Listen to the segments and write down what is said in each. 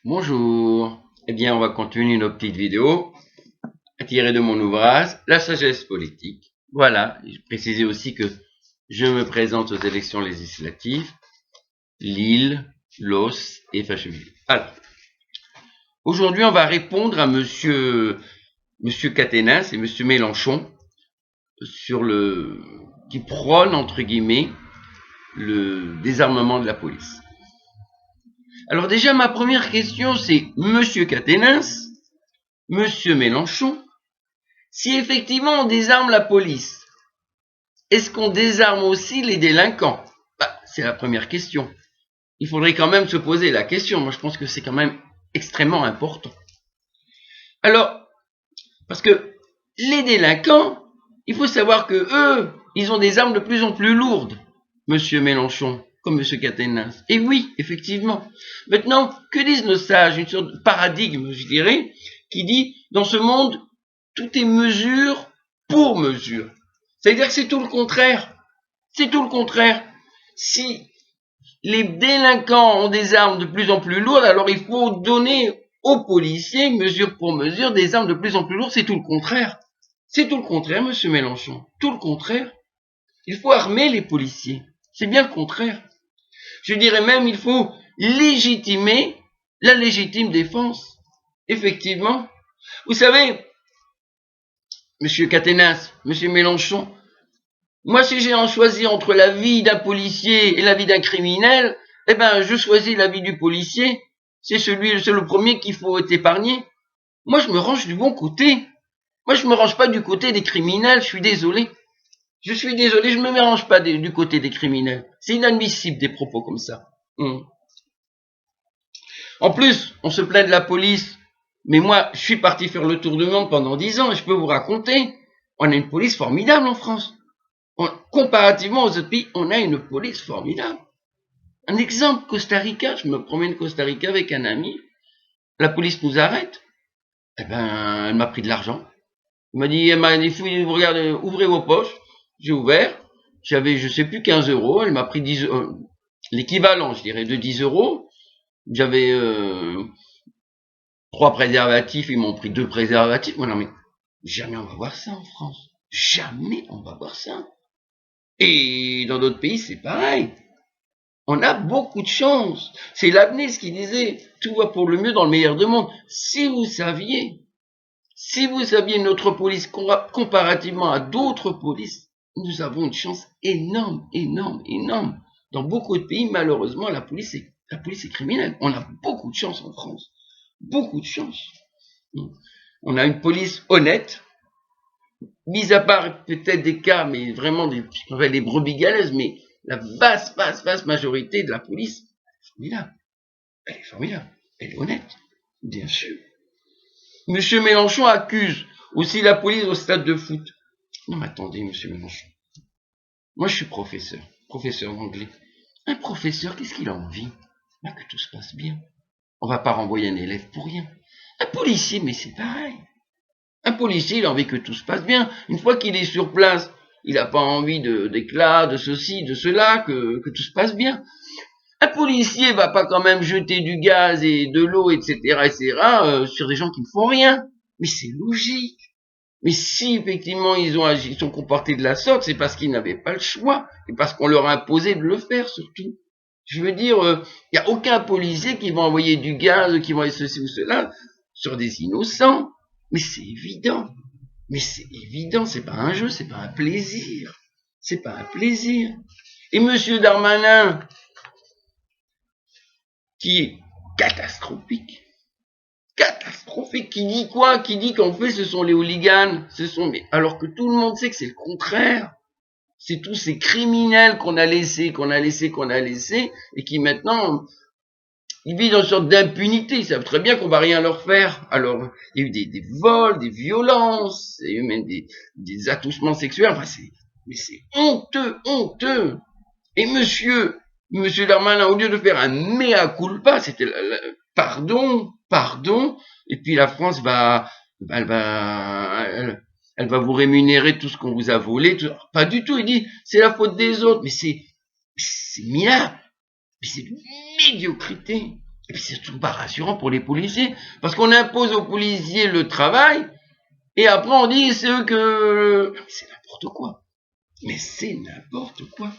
Bonjour. Eh bien, on va continuer nos petites vidéos tirées de mon ouvrage La sagesse politique. Voilà, je précisais aussi que je me présente aux élections législatives, Lille, Los et Facheville. Alors, aujourd'hui, on va répondre à monsieur Caténins et monsieur Mélenchon qui prônent, entre guillemets, le désarmement de la police. Alors déjà, ma première question, c'est monsieur Caténins, monsieur Mélenchon, si effectivement on désarme la police, est-ce qu'on désarme aussi les délinquants? C'est la première question. Il faudrait quand même se poser la question. Moi, je pense que c'est quand même extrêmement important. Alors, parce que les délinquants, il faut savoir que eux, ils ont des armes de plus en plus lourdes, monsieur Mélenchon, comme monsieur Caténins. Et oui, effectivement. Maintenant, que disent nos sages? Une sorte de paradigme, je dirais, qui dit, dans ce monde, tout est mesure pour mesure. C'est-à-dire que c'est tout le contraire. C'est tout le contraire. Si les délinquants ont des armes de plus en plus lourdes, alors il faut donner aux policiers, mesure pour mesure, des armes de plus en plus lourdes. C'est tout le contraire. C'est tout le contraire, monsieur Mélenchon. Tout le contraire. Il faut armer les policiers. C'est bien le contraire. Je dirais même, il faut légitimer la légitime défense. Effectivement. Vous savez, monsieur Caténins, monsieur Mélenchon, moi, si j'ai à choisir entre la vie d'un policier et la vie d'un criminel, eh ben, je choisis la vie du policier. C'est le premier qu'il faut épargner. Moi, je me range du bon côté. Moi, je me range pas du côté des criminels, je suis désolé. Je suis désolé, je me mélange pas du côté des criminels. C'est inadmissible des propos comme ça. En plus, on se plaint de la police. Mais moi, je suis parti faire le tour du monde pendant 10 ans et je peux vous raconter, on a une police formidable en France. Comparativement aux autres pays, on a une police formidable. Un exemple, Costa Rica, je me promène Costa Rica avec un ami, la police nous arrête, eh ben, elle m'a pris de l'argent. Elle m'a dit, regardez, ouvrez vos poches, j'ai ouvert, j'avais, je sais plus, 15 euros, elle m'a pris l'équivalent, je dirais, de 10 euros, j'avais 3 préservatifs, ils m'ont pris 2 préservatifs, moi non mais, jamais on va voir ça en France, jamais on va voir ça. Et dans d'autres pays, c'est pareil. On a beaucoup de chance. C'est Leibniz qui disait, tout va pour le mieux dans le meilleur des mondes. Si vous saviez notre police comparativement à d'autres polices, nous avons une chance énorme, énorme, énorme. Dans beaucoup de pays, malheureusement, la police est criminelle. On a beaucoup de chance en France. Beaucoup de chance. On a une police honnête, mis à part peut-être des cas, mais vraiment des brebis galeuses, mais la vaste majorité de la police, elle est formidable, elle est honnête, bien sûr. Monsieur Mélenchon accuse aussi la police au stade de foot. Non mais attendez, monsieur Mélenchon, moi je suis professeur d'anglais. Un professeur, qu'est-ce qu'il a envie? Que tout se passe bien. On va pas renvoyer un élève pour rien. Un policier, mais c'est pareil. Un policier, il a envie que tout se passe bien. Une fois qu'il est sur place, il n'a pas envie d'éclat, de ceci, de cela, que tout se passe bien. Un policier va pas quand même jeter du gaz et de l'eau, etc., sur des gens qui ne font rien. Mais c'est logique. Mais si effectivement ils sont comportés de la sorte, c'est parce qu'ils n'avaient pas le choix, et parce qu'on leur a imposé de le faire surtout. Je veux dire, il n'y a aucun policier qui va envoyer du gaz, qui va envoyer ceci ou cela sur des innocents. Mais c'est évident. C'est pas un jeu, c'est pas un plaisir. C'est pas un plaisir. Et monsieur Darmanin, qui est catastrophique, qui dit quoi? Qui dit qu'en fait ce sont les hooligans, alors que tout le monde sait que c'est le contraire. C'est tous ces criminels qu'on a laissés, et qui maintenant, ils vivent dans une sorte d'impunité. Ils savent très bien qu'on va rien leur faire. Alors, il y a eu des vols, des violences, il y a eu même des attouchements sexuels. Mais c'est honteux. Et monsieur Darmanin, au lieu de faire un mea culpa, c'était pardon, et puis la France elle va vous rémunérer tout ce qu'on vous a volé. Pas du tout, il dit, c'est la faute des autres, mais c'est minable. Mais c'est une médiocrité. Et puis c'est surtout pas rassurant pour les policiers, parce qu'on impose aux policiers le travail, et après on dit c'est eux que... C'est n'importe quoi. Mais c'est n'importe quoi.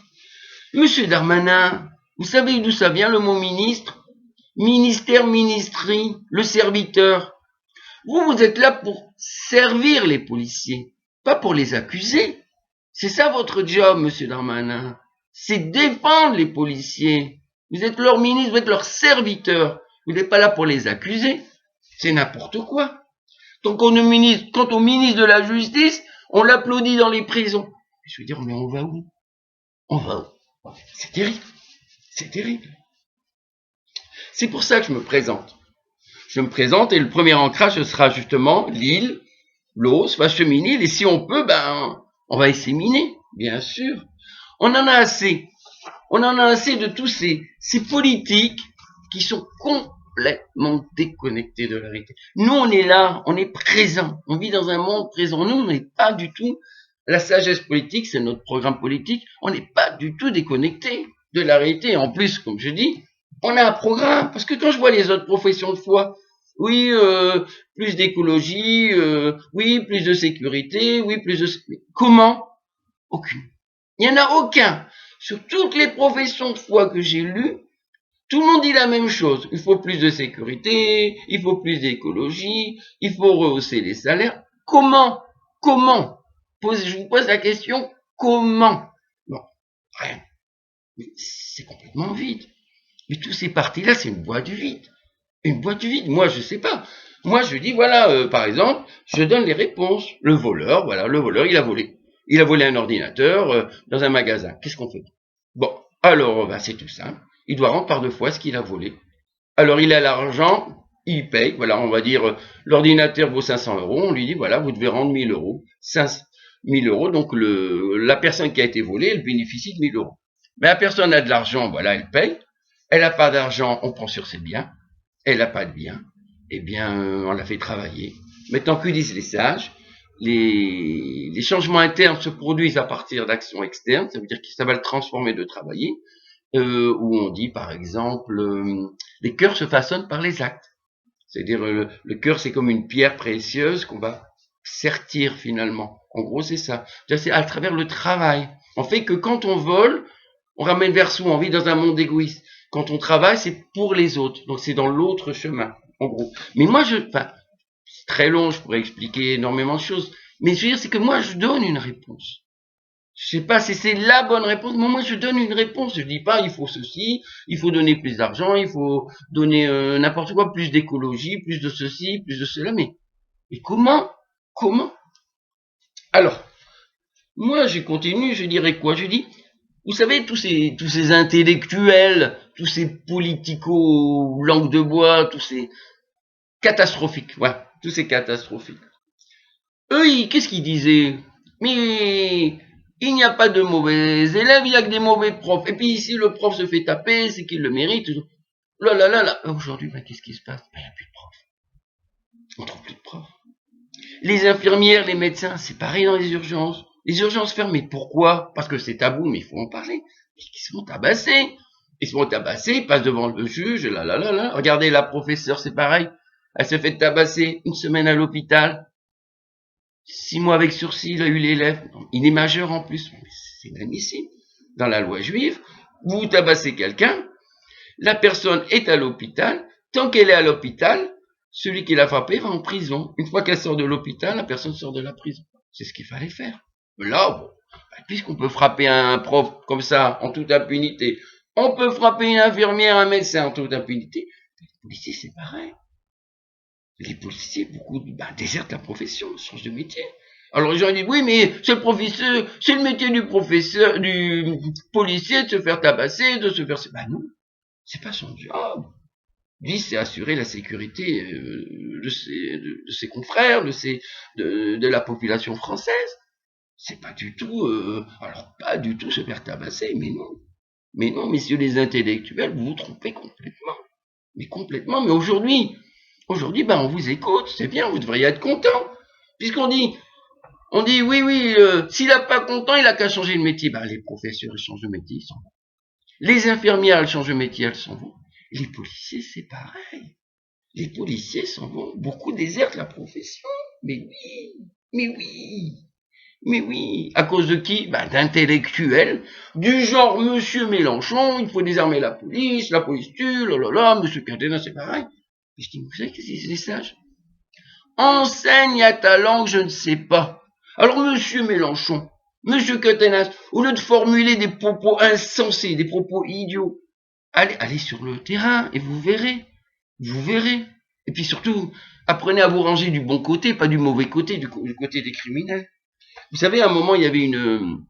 Monsieur Darmanin, vous savez d'où ça vient le mot ministre? Ministère, ministrie, le serviteur. Vous êtes là pour servir les policiers, pas pour les accuser. C'est ça votre job, monsieur Darmanin. C'est défendre les policiers. Vous êtes leur ministre, vous êtes leur serviteur. Vous n'êtes pas là pour les accuser. C'est n'importe quoi. Donc quand au ministre de la Justice, on l'applaudit dans les prisons. Je veux dire, mais on va où? On va où? C'est terrible. C'est terrible. C'est pour ça que je me présente. Je me présente et le premier ancrage, ce sera justement Lille, l'Ausse, Vacheminil, et si on peut, on va essayer miner, bien sûr. On en a assez. On en a assez de tous ces politiques qui sont complètement déconnectés de la réalité. Nous, on est là, on est présent, on vit dans un monde présent. Nous, on n'est pas du tout, la sagesse politique, c'est notre programme politique, on n'est pas du tout déconnecté de la réalité. En plus, comme je dis, on a un programme, parce que quand je vois les autres professions de foi, oui, plus d'écologie, oui, plus de sécurité, oui, plus de... Mais comment? Aucune. Il n'y en a aucun. Sur toutes les professions de foi que j'ai lues, tout le monde dit la même chose. Il faut plus de sécurité, il faut plus d'écologie, il faut rehausser les salaires. Comment? Comment? Je vous pose la question, comment? Bon, rien. Mais c'est complètement vide. Mais tous ces partis-là, c'est une boîte du vide. Une boîte du vide. Moi, je sais pas. Moi, je dis, voilà, par exemple, je donne les réponses. Le voleur, voilà, le voleur, il a volé. Il a volé un ordinateur dans un magasin. Qu'est-ce qu'on fait? Bon, alors, c'est tout simple. Il doit rendre par deux fois ce qu'il a volé. Alors, il a l'argent, il paye. Voilà, on va dire, l'ordinateur vaut 500 euros. On lui dit, voilà, vous devez rendre 1000 euros. 1000 euros. Donc, la personne qui a été volée, elle bénéficie de 1000 euros. Mais la personne a de l'argent, voilà, elle paye. Elle n'a pas d'argent, on prend sur ses biens. Elle n'a pas de biens. Eh bien, on la fait travailler. Maintenant, que disent les sages? Les changements internes se produisent à partir d'actions externes, ça veut dire que ça va le transformer de travailler, où on dit par exemple, les cœurs se façonnent par les actes. C'est-à-dire le cœur c'est comme une pierre précieuse qu'on va sertir finalement. En gros c'est ça. C'est à travers le travail. On fait que quand on vole, on ramène vers soi, on vit dans un monde égoïste. Quand on travaille, c'est pour les autres. Donc c'est dans l'autre chemin, en gros. Mais moi, c'est très long, je pourrais expliquer énormément de choses. Mais je veux dire, c'est que moi, je donne une réponse. Je sais pas si c'est la bonne réponse, mais moi, je donne une réponse. Je dis pas, il faut ceci, il faut donner plus d'argent, il faut donner n'importe quoi, plus d'écologie, plus de ceci, plus de cela. Mais comment? Comment? Alors, moi, je continue, je dirais quoi? Je dis, vous savez, tous ces intellectuels, tous ces politicos langue de bois, tous ces catastrophiques, voilà, tous ces catastrophiques. Eux, qu'est-ce qu'ils disaient? Mais il n'y a pas de mauvais élèves, il n'y a que des mauvais profs. Et puis si le prof se fait taper, c'est qu'il le mérite. Là, là, là, là. Aujourd'hui, qu'est-ce qui se passe? Il n'y a plus de profs. On trouve plus de profs. Les infirmières, les médecins, c'est pareil dans les urgences. Les urgences fermées. Pourquoi? Parce que c'est tabou, mais il faut en parler. Ils se font tabasser. Ils se font tabasser, ils passent devant le juge, là, là, là, là. Regardez, la professeure, c'est pareil. Elle s'est fait tabasser une semaine à l'hôpital. 6 mois avec sursis, il a eu l'élève. Il est majeur en plus. C'est inadmissible. Dans la loi juive, vous tabassez quelqu'un, la personne est à l'hôpital. Tant qu'elle est à l'hôpital, celui qui l'a frappé va en prison. Une fois qu'elle sort de l'hôpital, la personne sort de la prison. C'est ce qu'il fallait faire. Là, bon, puisqu'on peut frapper un prof comme ça, en toute impunité, on peut frapper une infirmière, un médecin en toute impunité. Les policiers, c'est pareil. Les policiers, beaucoup désertent la profession, changent de métier. Alors les gens disent, oui, mais c'est le métier du professeur, du policier de se faire tabasser, de se faire... Non, c'est pas son job. Lui, c'est assurer la sécurité de ses confrères, de la population française. C'est pas du tout, alors pas du tout se faire tabasser, mais non. Mais non, messieurs les intellectuels, vous vous trompez complètement. Mais complètement, mais aujourd'hui, on vous écoute, c'est bien, vous devriez être content. Puisqu'on dit, oui, s'il n'a pas content, il n'a qu'à changer de métier. Les professeurs, ils changent de métier, ils s'en vont. Les infirmières, elles changent de métier, elles s'en vont. Les policiers, c'est pareil. Les policiers vont beaucoup désertent la profession. Mais oui, mais oui, mais oui. À cause de qui? D'intellectuels, du genre Monsieur Mélenchon, il faut désarmer la police tue, là, Monsieur Catena, c'est pareil. Mais je dis, vous savez qu'est-ce que c'est des sages? Enseigne à ta langue, je ne sais pas. Alors, Monsieur Mélenchon, Monsieur Catenas, au lieu de formuler des propos insensés, des propos idiots, allez sur le terrain et vous verrez. Vous verrez. Et puis surtout, apprenez à vous ranger du bon côté, pas du mauvais côté, du côté des criminels. Vous savez, à un moment, il y avait une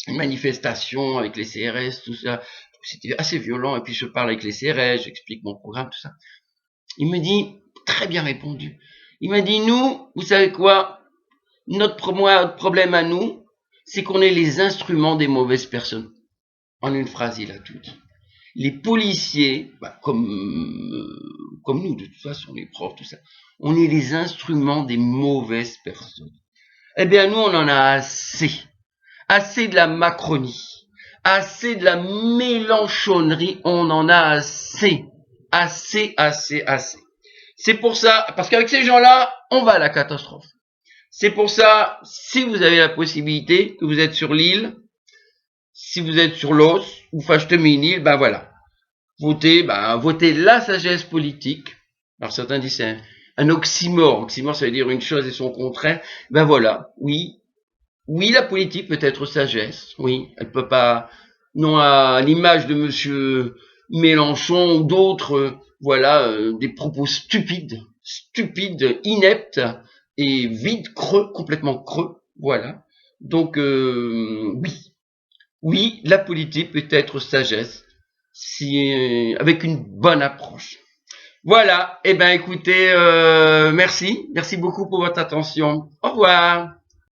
manifestation avec les CRS, tout ça. C'était assez violent. Et puis je parle avec les CRS, j'explique mon programme, tout ça. Il me dit, très bien répondu, il m'a dit, nous, vous savez quoi? Notre problème à nous, c'est qu'on est les instruments des mauvaises personnes. En une phrase, il a tout dit. Les policiers, comme nous, de toute façon, les profs, tout ça, on est les instruments des mauvaises personnes. Eh bien, nous, on en a assez. Assez de la Macronie. Assez de la Mélenchonnerie. On en a assez. Assez. C'est pour ça, parce qu'avec ces gens-là, on va à la catastrophe. C'est pour ça, si vous avez la possibilité, que vous êtes sur l'île, si vous êtes sur l'os, ou Fachtemines, voilà. Votez la sagesse politique. Alors certains disent c'est un oxymore. Oxymore, ça veut dire une chose et son contraire. Voilà. Oui, la politique peut être sagesse. Oui, elle peut pas, non à l'image de Monsieur Mélenchon ou d'autres, des propos stupides, ineptes et vides, creux, complètement creux. Voilà. Donc oui, la politique peut être sagesse, avec une bonne approche. Voilà, écoutez, merci beaucoup pour votre attention. Au revoir.